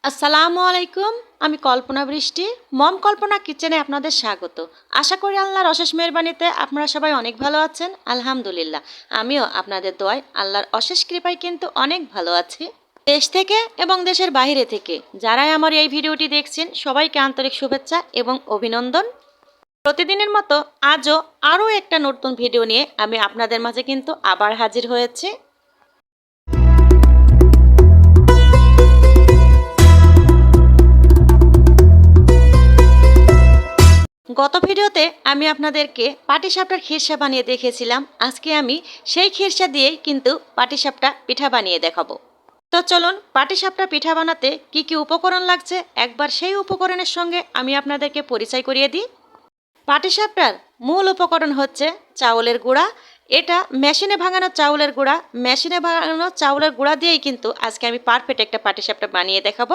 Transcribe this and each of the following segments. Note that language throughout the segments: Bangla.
আসসালামু আলাইকুম। আমি কল্পনা বৃষ্টি, মম কল্পনা কিচেনে আপনাদের স্বাগত। আশা করি আল্লাহর অশেষ মেহেরবানিতে আপনারা সবাই অনেক ভালো আছেন। আলহামদুলিল্লাহ, আমিও আপনাদের দোয়ায় আল্লাহর অশেষ কৃপায় কিন্তু অনেক ভালো আছি। দেশ থেকে এবং দেশের বাইরে থেকে যারাই আমার এই ভিডিওটি দেখছেন সবাইকে আন্তরিক শুভেচ্ছা এবং অভিনন্দন। প্রতিদিনের মতো আজও আরও একটা নতুন ভিডিও নিয়ে আমি আপনাদের মাঝে কিন্তু আবার হাজির হয়েছি। গত ভিডিওতে আমি আপনাদেরকে পাটিসাপটার খিরসা বানিয়ে দেখিয়েছিলাম। আজকে আমি সেই খিরসা দিয়েই কিন্তু পাটিসাপটা পিঠা বানিয়ে দেখাবো। তো চলুন, পাটিসাপটা পিঠা বানাতে কি কি উপকরণ লাগছে একবার সেই উপকরণের সঙ্গে আমি আপনাদেরকে পরিচয় করিয়ে দিই। পাটিসাপটার মূল উপকরণ হচ্ছে চাউলের গুঁড়া। এটা মেশিনে ভাঙানো চাউলের গুঁড়া। মেশিনে ভাঙানো চাউলের গুঁড়া দিয়েই কিন্তু আজকে আমি পারফেক্ট একটা পাটিসাপটা বানিয়ে দেখাবো।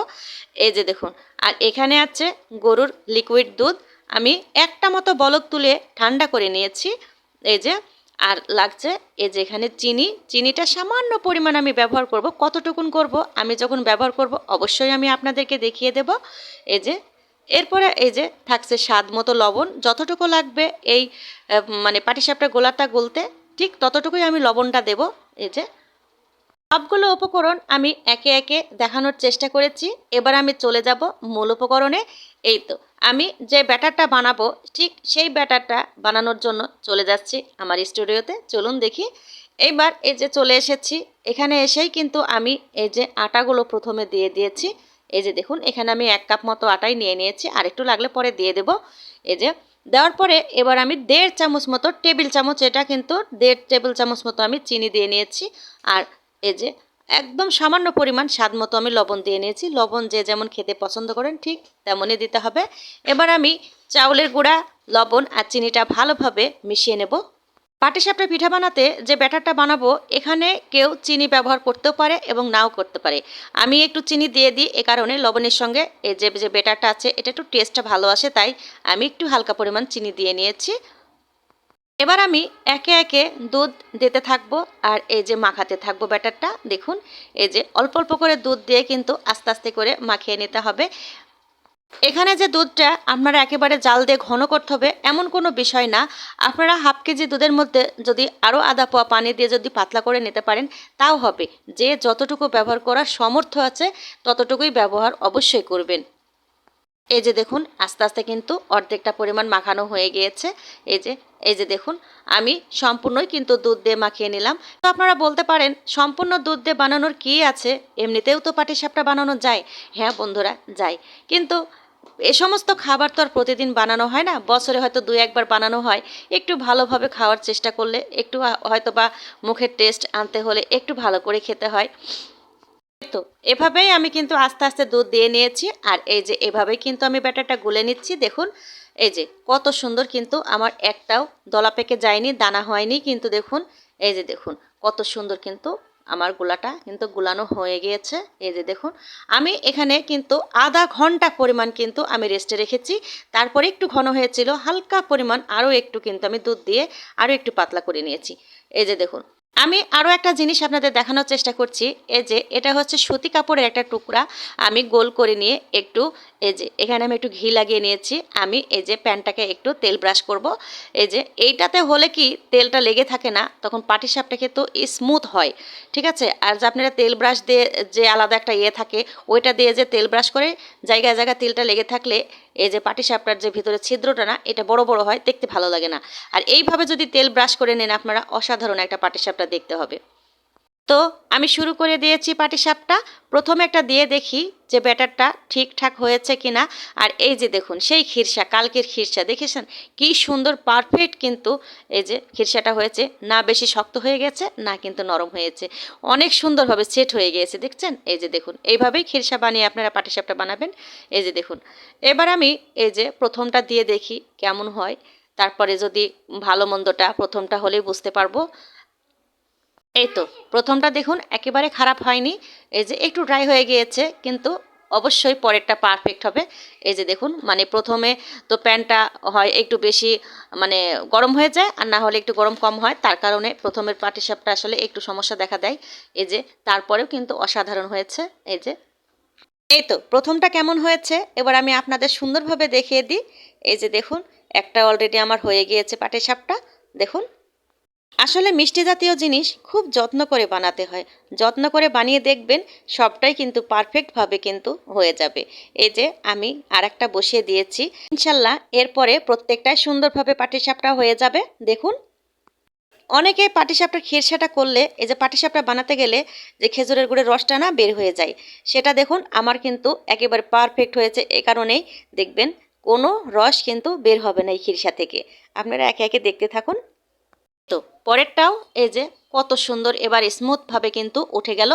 এই যে দেখুন, আর এখানে আছে গরুর লিকুইড দুধ। আমি একটা মতো বলক তুলে ঠান্ডা করে নিয়েছি। এই যে, আর লাগছে এই যে এখানে চিনিটা সামান্য পরিমাণ আমি ব্যবহার করব। কতটুকুন করব আমি যখন ব্যবহার করব অবশ্যই আমি আপনাদেরকে দেখিয়ে দেব। এই যে, এরপরে এই যে থাকছে স্বাদ মতো লবণ। যতটুকু লাগবে এই মানে পাটিসাপটা গোলাটা গলতে ঠিক ততটুকুই আমি লবণটা দেব। এই যে সবগুলো উপকরণ আমি একে একে দেখানোর চেষ্টা করেছি। এবার আমি চলে যাব মূল উপকরণে। এই তো, আমি যে ব্যাটারটা বানাবো ঠিক সেই ব্যাটারটা বানানোর জন্য চলে যাচ্ছি আমার স্টুডিওতে। চলুন দেখি। এইবার এই যে চলে এসেছি, এখানে এসেই কিন্তু আমি এই যে আটাগুলো প্রথমে দিয়ে দিয়েছি। এই যে দেখুন, এখানে আমি 1 কাপ মতো আটাই নিয়ে নিয়েছি, আর একটু লাগলে পরে দিয়ে দেব। এই যে দেওয়ার পরে এবার আমি 1.5 চামচ মতো, টেবিল চামচ, এটা কিন্তু 1.5 টেবিল চামচ মতো আমি চিনি দিয়ে নিয়েছি। আর এই যে একদম সামান্য পরিমাণ স্বাদ মতো আমি লবণ দিয়ে নিয়েছি। লবণ যে যেমন খেতে পছন্দ করেন ঠিক তেমনই দিতে হবে। এবার আমি চাউলের গুঁড়া, লবণ আর চিনিটা ভালোভাবে মিশিয়ে নেব। পাটিসাপটা পিঠা বানাতে যে ব্যাটারটা বানাবো এখানে কেউ চিনি ব্যবহার করতেও পারে এবং নাও করতে পারে। আমি একটু চিনি দিয়ে দিই, এ কারণে লবণের সঙ্গে এই যে যে ব্যাটারটা আছে এটা একটু টেস্টটা ভালো আসে, তাই আমি একটু হালকা পরিমাণ চিনি দিয়ে নিয়েছি। এবার আমি একে একে দুধ দিতে থাকবো আর এই যে মাখাতে থাকবো ব্যাটারটা। দেখুন, এই যে অল্প অল্প করে দুধ দিয়ে কিন্তু আস্তে আস্তে করে মাখিয়ে নিতে হবে। এখানে যে দুধটা আপনারা একেবারে জাল দিয়ে ঘন করতে হবে এমন কোনো বিষয় না। আপনারা হাফ কেজি দুধের মধ্যে যদি আরও আধা পোয়া পানি দিয়ে যদি পাতলা করে নিতে পারেন তাও হবে। যে যতটুকু ব্যবহার করার সামর্থ্য আছে ততটুকুই ব্যবহার অবশ্যই করবেন। এই যে দেখুন, আস্তে আস্তে কিন্তু অর্ধেকটা পরিমাণ মাখানো হয়ে গিয়েছে। এই যে দেখুন, আমি সম্পূর্ণই কিন্তু দুধ দিয়ে মাখিয়ে নিলাম। তো আপনারা বলতে পারেন সম্পূর্ণ দুধ দিয়ে বানানোর কী আছে, এমনিতেও তো পাটিসাপটা বানানো যায়। হ্যাঁ বন্ধুরা, যায়, কিন্তু এ সমস্ত খাবার তো আর প্রতিদিন বানানো হয় না, বছরে হয়তো 2-1 বার বানানো হয়। একটু ভালোভাবে খাওয়ার চেষ্টা করলে, একটু হয়তো বা মুখের টেস্ট আনতে হলে একটু ভালো করে খেতে হয়। তো এভাবেই আমি কিন্তু আস্তে আস্তে দুধ দিয়ে নিয়েছি, আর এই যে এভাবেই কিন্তু আমি ব্যাটারটা গুলে নিচ্ছি। দেখুন, এই যে কত সুন্দর কিন্তু আমার একটাও দলা পেকে যায়নি, দানা হয়নি কিন্তু। দেখুন, এই যে দেখুন কত সুন্দর কিন্তু আমার গোলাটা কিন্তু গুলানো হয়ে গিয়েছে। এই যে দেখুন, আমি এখানে কিন্তু আধা ঘন্টা পরিমাণ কিন্তু আমি রেস্টে রেখেছি। তারপরে একটু ঘন হয়েছিল, হালকা পরিমাণ আরও একটু কিন্তু আমি দুধ দিয়ে আরও একটু পাতলা করে নিয়েছি। এই যে দেখুন, আমি আরও একটা জিনিস আপনাদের দেখানোর চেষ্টা করছি। এই যে এটা হচ্ছে সুতি কাপড়ের একটা টুকরা, আমি গোল করে নিয়ে একটু এই যে এখানে আমি একটু ঘি লাগিয়ে নিয়েছি। আমি এই যে প্যানটাকে একটু তেল ব্রাশ করব। এই যে এইটাতে হলে কি তেলটা লেগে থাকে না, তখন পাটিসাপটা কিন্তু স্মুথ হয়। ঠিক আছে, আর যে আপনারা তেল ব্রাশ দিয়ে যে আলাদা একটা ইয়ে থাকে ওইটা দিয়ে যে তেল ব্রাশ করে জায়গায় জায়গায় তেলটা লেগে থাকলে এই যে পাটিসাপটার যে ভিতরে ছিদ্রটা না, এটা বড় বড় হয়, দেখতে ভালো লাগে না। আর এইভাবে যদি তেল ব্রাশ করে নেন আপনারা, অসাধারণ একটা পাটিসাপটা দেখতে হবে। তো আমি শুরু করে দিয়েছি পাটিসাপটা। প্রথমে একটা দিয়ে দেখি যে ব্যাটারটা ঠিকঠাক হয়েছে কিনা। আর এই যে দেখুন, সেই খিরসা, কালকের খিরসা দেখেছেন কি সুন্দর পারফেক্ট কিন্তু এই যে খিরসাটা হয়েছে। না বেশি শক্ত হয়ে গেছে না কিন্তু নরম হয়েছে, অনেক সুন্দরভাবে সেট হয়ে গিয়েছে। দেখছেন, এই যে দেখুন, এইভাবেই খিরসা বানিয়ে আপনারা পাটিসাপটা বানাবেন। এই যে দেখুন, এবার আমি এই যে প্রথমটা দিয়ে দেখি কেমন হয়। তারপরে যদি ভালো মন্দটা প্রথমটা হলেই বুঝতে পারবো। এই তো প্রথমটা দেখুন একেবারে খারাপ হয়নি। এই যে একটু ড্রাই হয়ে গিয়েছে, কিন্তু অবশ্যই পরেরটা পারফেক্ট হবে। এই যে দেখুন, মানে প্রথমে তো প্যানটা হয় একটু বেশি মানে গরম হয়ে যায়, আর না হলে একটু গরম কম হয়, তার কারণে প্রথমের পাটিসাপটা আসলে একটু সমস্যা দেখা দেয়। এই যে তারপরেও কিন্তু অসাধারণ হয়েছে। এই যে এই তো প্রথমটা কেমন হয়েছে এবার আমি আপনাদের সুন্দরভাবে দেখিয়ে দিই। এই যে দেখুন, একটা অলরেডি আমার হয়ে গিয়েছে পাটিসাপটা। দেখুন, আসলে মিষ্টি জাতীয় জিনিস খুব যত্ন করে বানাতে হয়। যত্ন করে বানিয়ে দেখবেন সবটাই কিন্তু পারফেক্টভাবে কিন্তু হয়ে যাবে। এই যে আমি আরেকটা বসিয়ে দিয়েছি, ইনশাল্লাহ এরপরে প্রত্যেকটাই সুন্দরভাবে পাটিসাপটা হয়ে যাবে। দেখুন, অনেকে পাটিসাপটার খিরসাটা করলে এই যে পাটিসাপটা বানাতে গেলে যে খেজুরের গুড়ের রসটা না বের হয়ে যায়, সেটা দেখুন আমার কিন্তু একেবারে পারফেক্ট হয়েছে। এই কারণেই দেখবেন কোনো রস কিন্তু বের হবে না এই খিরসা থেকে। আপনারা একে একে দেখতে থাকুন। তো পরেরটাও এই যে কত সুন্দর এবার স্মুথভাবে কিন্তু উঠে গেল।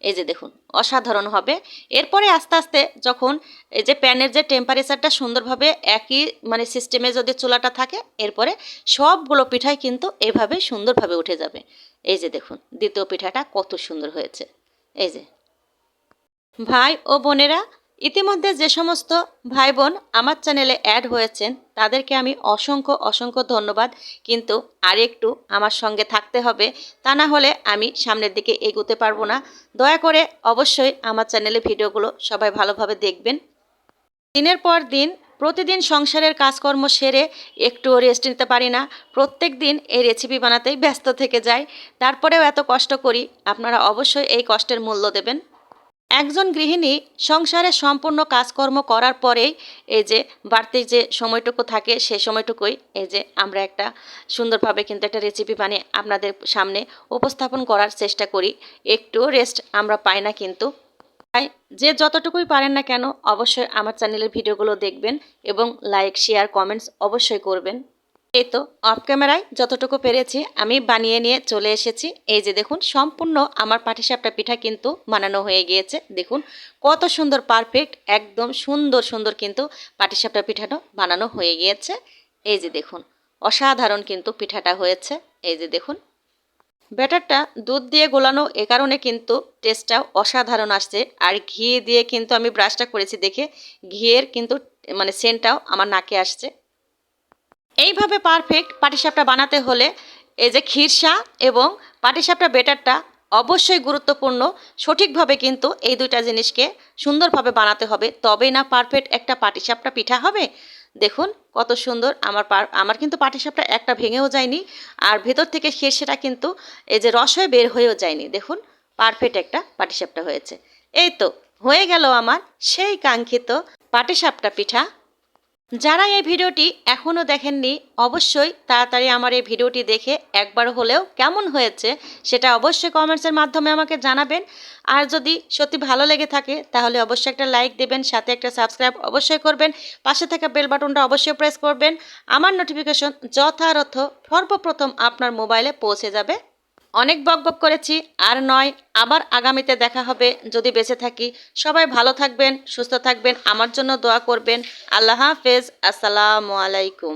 এই যে দেখুন, অসাধারণ হবে। এরপরে আস্তে আস্তে যখন এই যে প্যানের যে টেম্পারেচারটা সুন্দরভাবে একই মানে সিস্টেমে যদি চুলাটা থাকে, এরপরে সবগুলো পিঠাই কিন্তু এভাবে সুন্দরভাবে উঠে যাবে। এই যে দেখুন দ্বিতীয় পিঠাটা কত সুন্দর হয়েছে। এই যে ভাই ও বোনেরা, ইতিমধ্যে যে সমস্ত ভাই বোন আমার চ্যানেলে অ্যাড হয়েছেন তাদেরকে আমি অসংখ্য অসংখ্য ধন্যবাদ। কিন্তু আর একটু আমার সঙ্গে থাকতে হবে, তা না হলে আমি সামনের দিকে এগোতে পারবো না। দয়া করে অবশ্যই আমার চ্যানেলে ভিডিওগুলো সবাই ভালোভাবে দেখবেন। দিনের পর দিন প্রতিদিন সংসারের কাজকর্ম সেরে একটুও রেস্ট নিতে পারি না। প্রত্যেক দিন এই রেসিপি বানাতেই ব্যস্ত থেকে যাই। তারপরেও এত কষ্ট করি, আপনারা অবশ্যই এই কষ্টের মূল্য দেবেন। একজন গৃহিণী সংসারে সম্পূর্ণ কাজকর্ম করার পরেই এই যে বাড়তি যে সময়টুকু থাকে সে সময়টুকুই এই যে আমরা একটা সুন্দরভাবে কিন্তু একটা রেসিপি বানিয়ে আপনাদের সামনে উপস্থাপন করার চেষ্টা করি। একটু রেস্ট আমরা পাই না কিন্তু। তাই যে যতটুকুই পারেন না কেন অবশ্যই আমার চ্যানেলের ভিডিওগুলো দেখবেন এবং লাইক শেয়ার কমেন্টস অবশ্যই করবেন। এই তো অফ ক্যামেরায় যতটুকু পেরেছি আমি বানিয়ে নিয়ে চলে এসেছি। এই যে দেখুন সম্পূর্ণ আমার পাটিসাপটা পিঠা কিন্তু বানানো হয়ে গিয়েছে। দেখুন কত সুন্দর পারফেক্ট একদম সুন্দর সুন্দর কিন্তু পাটিসাপটা পিঠাটা বানানো হয়ে গিয়েছে। এই যে দেখুন অসাধারণ কিন্তু পিঠাটা হয়েছে। এই যে দেখুন ব্যাটারটা দুধ দিয়ে গোলানো, এ কারণে কিন্তু টেস্টটাও অসাধারণ আসছে। আর ঘি দিয়ে কিন্তু আমি ব্রাশটা করেছি দেখে ঘিয়ের কিন্তু মানে সেন্টটাও আমার নাকে আসছে। এইভাবে পারফেক্ট পাটিসাপটা বানাতে হলে এই যে খিরসা এবং পাটিসাপটা ব্যাটারটা অবশ্যই গুরুত্বপূর্ণ। সঠিকভাবে কিন্তু এই দুইটা জিনিসকে সুন্দরভাবে বানাতে হবে, তবেই না পারফেক্ট একটা পাটিসাপটা পিঠা হবে। দেখুন কত সুন্দর আমার কিন্তু পাটিসাপটা একটা ভেঙেও যায়নি, আর ভেতর থেকে খিরসাটা কিন্তু এই যে রস হয়ে বের হয়েও যায়নি। দেখুন পারফেক্ট একটা পাটিসাপটা হয়েছে। এই তো হয়ে গেল আমার সেই কাঙ্ক্ষিত পাটিসাপটা পিঠা। যারা এই ভিডিওটি এখনও দেখেননি অবশ্যই তাড়াতাড়ি আমার এই ভিডিওটি দেখে একবার হলেও কেমন হয়েছে সেটা অবশ্যই কমেন্টসের মাধ্যমে আমাকে জানাবেন। আর যদি সত্যি ভালো লেগে থাকে তাহলে অবশ্যই একটা লাইক দেবেন, সাথে একটা সাবস্ক্রাইব অবশ্যই করবেন, পাশে থাকা বেল বাটনটা অবশ্যই প্রেস করবেন। আমার নোটিফিকেশন যথাযথ সর্বপ্রথম আপনার মোবাইলে পৌঁছে যাবে। অনেক বকবক করেছি, আর নয়। আবার আগামীতে দেখা হবে যদি বেঁচে থাকি। সবাই ভালো থাকবেন, সুস্থ থাকবেন, আমার জন্য দোয়া করবেন। আল্লাহ হাফেজ। আসসালামু আলাইকুম।